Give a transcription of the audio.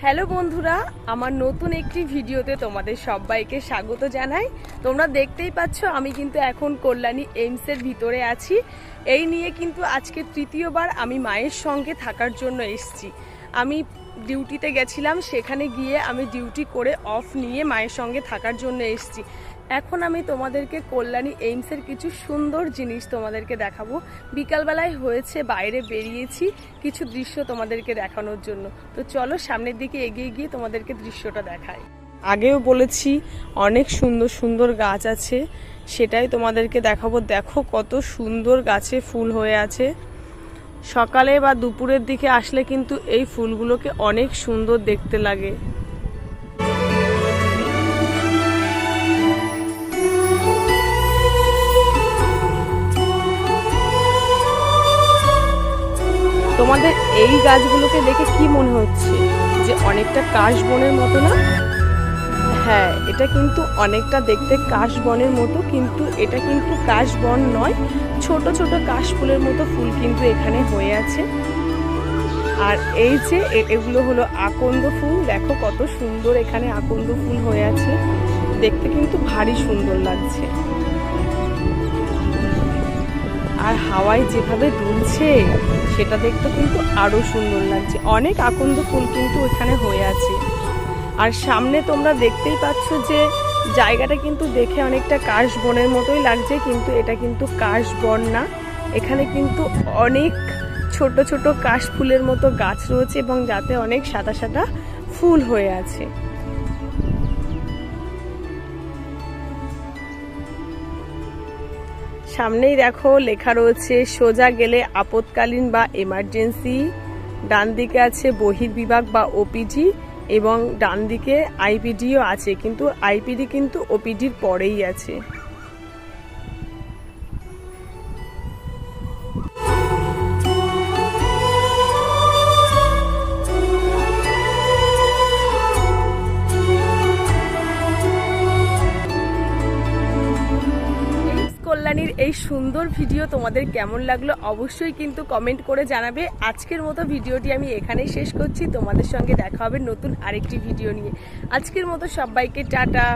Hello বন্ধুরা, আমার নতুন একটি ভিডিওতে তোমাদের সবাইকে স্বাগত জানাই। তোমরা দেখতেই পাচ্ছ আমি কিন্তু এখন কল্যাণী এইমসের ভিতরে আছি। এই নিয়ে কিন্তু আজকে তৃতীয়বার আমি মায়ের সঙ্গে থাকার জন্য এসেছি। আমি ডিউটিতে গেছিলাম, সেখানে গিয়ে আমি ডিউটি করে অফ নিয়ে মায়ের সঙ্গে থাকার জন্য এসেছি। এখন আমি তোমাদেরকে কল্যাণী এইমসের কিছু সুন্দর জিনিস তোমাদেরকে দেখাবো। বিকালবেলায় হয়েছে, বাইরে বেরিয়েছি কিছু দৃশ্য তোমাদেরকে দেখানোর জন্য। তো চলো সামনের দিকে এগিয়ে গিয়ে তোমাদেরকে দৃশ্যটা দেখাই। আগেও বলেছি অনেক সুন্দর সুন্দর গাছ আছে, সেটাই তোমাদেরকে দেখাবো। দেখো কত সুন্দর গাছে ফুল হয়ে আছে। সকালে বা দুপুরের দিকে আসলে কিন্তু এই ফুলগুলোকে অনেক সুন্দর দেখতে লাগে। তোমাদের এই গাছগুলোকে দেখে কি মনে হচ্ছে যে অনেকটা কাশবনের মতো না? হ্যাঁ, এটা কিন্তু অনেকটা দেখতে কাশবনের মতো, কিন্তু এটা কিন্তু কাশবন নয়, ছোট ছোট কাশফুলের মতো ফুল কিন্তু এখানে হয়ে আছে। আর এই যে এগুলো হলো আকন্দ ফুল। দেখো কত সুন্দর এখানে আকন্দ ফুল হয়ে আছে, দেখতে কিন্তু ভারী সুন্দর লাগছে। আর হাওয়ায় যেভাবে দুলছে সেটা দেখতে কিন্তু আরো সুন্দর লাগছে। অনেক আকন্দ ফুল কিন্তু এখানে হয়ে আছে। আর সামনে তোমরা দেখতেই পাচ্ছ যে জায়গাটা কিন্তু দেখে অনেকটা কাশবনের মতোই লাগছে, কিন্তু এটা কিন্তু কাশবন না। এখানে কিন্তু অনেক ছোট ছোট কাশ ফুলের মতো গাছ রয়েছে এবং যাতে অনেক সাদা সাদা ফুল হয়ে আছে। সামনেই দেখো লেখা রয়েছে সোজা গেলে আপৎকালীন বা এমার্জেন্সি, ডান দিকে আছে বহির্বিভাগ বা ওপিডি এবং ডান দিকে আইপিডিও আছে, কিন্তু আইপিডি কিন্তু ওপিডির পরেই আছে। কল্যাণীর এই সুন্দর ভিডিও তোমাদের কেমন লাগলো অবশ্যই কিন্তু কমেন্ট করে জানাবে। আজকের মতো ভিডিওটি আমি এখানেই শেষ করছি। তোমাদের সঙ্গে দেখা হবে নতুন আরেকটি ভিডিও নিয়ে। আজকের মতো সবাইকে টাটা।